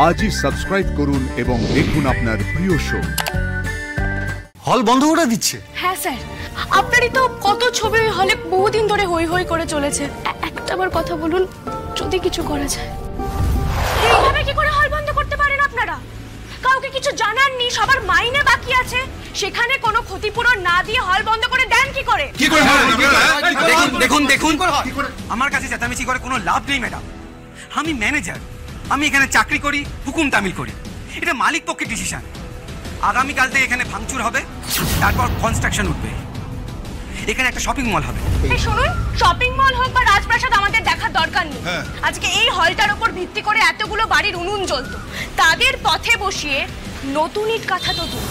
আজই সাবস্ক্রাইব করুন এবং দেখুন আপনার প্রিয় শো। হল বন্ধ করে দিচ্ছে? হ্যাঁ স্যার, আপনারই তো কত ছবি হলে বহুদিন ধরে হই হই করে চলেছে। একটা বার কথা বলুন, যদি কিছু করা যায়। এইভাবে কি করে হল বন্ধ করতে পারেন আপনারা? কাউকে কিছু জানাননি, সবার মাইনে বাকি আছে, সেখানে কোনো ক্ষতিপূরণ না দিয়ে হল বন্ধ করে দেন কি করে? দেখুন দেখুন, আমার কাছে চেঁচামেচি করে কোনো লাভ নেই ম্যাডাম। আমি ম্যানেজার, আমি এখানে চাকরি করি, হুকুম তামিল করি। এটা মালিক পক্ষের ডিসিশন। আগামীকাল থেকে এখানে ভাঙচুর হবে, তারপর কনস্ট্রাকশন উঠবে। এখানে একটা শপিং মল হবে। এই শুনুন, শপিং মল হোক বা রাজপ্রাসাদ আমাদের দেখার দরকার নেই। আজকে এই হলটার উপর ভিত্তি করে এতগুলো বাড়ির উনুন জ্বলতো, তাদের পথে বসিয়ে নতুন ইট কাঁথা তো দূর,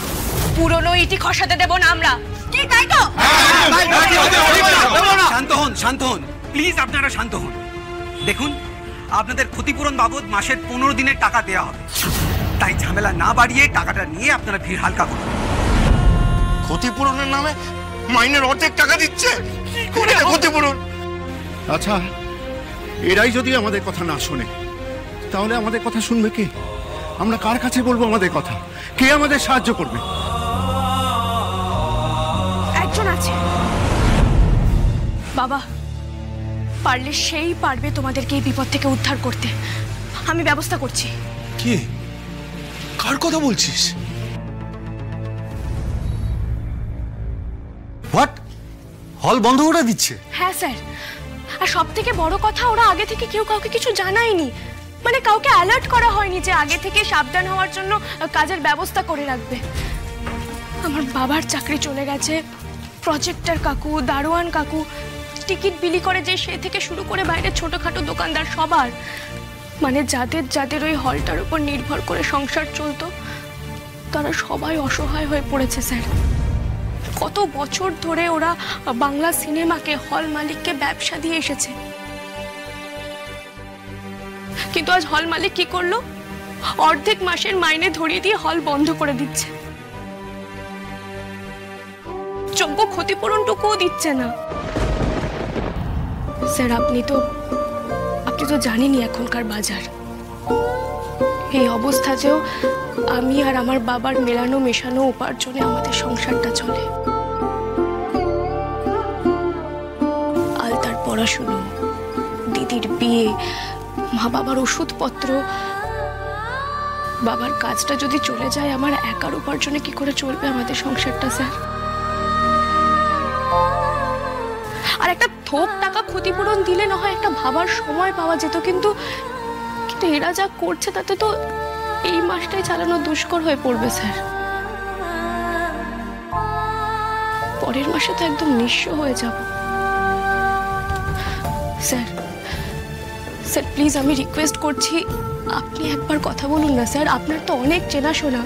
পুরনো ইটি খসাতে দেব না আমরা। কি তাই তো? শান্ত হন, শান্ত হন প্লিজ, আপনারা শান্ত হন। দেখুন, আপনাদের ক্ষতিপূরণ বাবদ মাসের 15 দিনের টাকা দেওয়া হবে, তাই ঝামেলা না বাড়িয়ে টাকাটা নিয়ে আপনারা ভিড় হালকা করুন। ক্ষতিপূরণের নামে মাইনের অর্ধেক টাকা দিচ্ছে, কি করে ক্ষতিপূরণ? আচ্ছা, এরাই যদি আমাদের কথা না শোনে, তাহলে আমাদের কথা শুনবে কে? আমরা কার কাছে বলবো আমাদের কথা? কে আমাদের সাহায্য করবে? একজন আছে বাবা, পারলে সেই পারবে তোমাদেরকে এই বিপদ থেকে উদ্ধার করতে। আমি ব্যবস্থা করছি। কি? কার কথা বলছিস? হোয়াট? হল বন্ধ করে দিচ্ছে? হ্যাঁ স্যার, আর সব থেকে বড় কথা, ওরা আগে থেকে কেউ কাউকে কিছু জানায়নি, মানে কাউকে অ্যালার্ট করা হয়নি যে আগে থেকে সাবধান হওয়ার জন্য কাজের ব্যবস্থা করে রাখবে। আমার বাবার চাকরি চলে গেছে, প্রজেক্টর কাকু, দারোয়ান কাকু, টিকিট বিলি করে যে সে থেকে শুরু করে বাইরে ছোটখাটো দোকানদার, সবার, মানে যাদের যাদের ওই হলটার উপর নির্ভর করে সংসার চলতো, তারা সবাই অসহায় হয়ে পড়েছে স্যার। কত বছর ধরে ওরা বাংলা সিনেমাকে, হল মালিককে ব্যবসা দিয়ে এসেছে, কিন্তু আজ হল মালিক কি করলো? অর্ধেক মাসের মাইনে ধরিয়ে দিয়ে হল বন্ধ করে দিচ্ছে, যোগ্য ক্ষতিপূরণটুকুও দিচ্ছে না। স্যার, আপনি তো জানেনই এখনকার বাজার। এই অবস্থাতেও আমি আর আমার বাবার মেলানো মেশানো উপার্জনে আমাদের সংসারটা চলে। আলতার পড়াশুনো, দিদির বিয়ে, মা বাবার ওষুধপত্র, বাবার কাজটা যদি চলে যায়, আমার একার উপার্জনে কি করে চলবে আমাদের সংসারটা স্যার? আর একটা থোক টাকা ক্ষতিপূরণ দিলে না হয় একটা ভাবার সময় পাওয়া যেত, কিন্তু এরা যা করছে তাতে তো এই মাসটাই চালানো দুষ্কর হয়ে পড়বে স্যার। পরের মাসে তো একদম নিঃস্ব হয়ে যাব। স্যার স্যার প্লিজ, আমি রিকোয়েস্ট করছি, আপনি একবার কথা বলুন না স্যার। আপনার তো অনেক চেনাশোনা,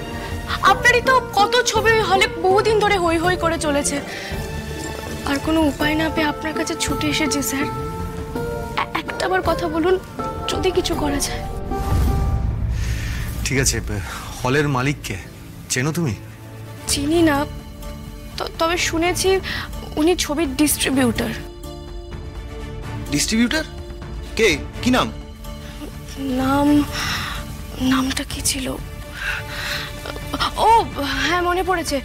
আপনারই তো কত ছবি হলে বহুদিন ধরে হই হই করে চলেছে। আর কোনো উপায় না পেয়ে আপনার কাছে ছুটে এসেছি স্যার। একটা বার কথা বলুন, যদি কিছু করা যায়। ঠিক আছে, হলের মালিককে চেনো তুমি? চিনি না, তবে শুনেছি উনি ছবির ডিস্ট্রিবিউটর। ডিস্ট্রিবিউটর? কে? কি নাম? নামটা কি ছিল? ও হ্যাঁ, মনে পড়েছে,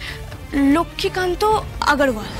লক্ষ্মীকান্ত আগরওয়াল।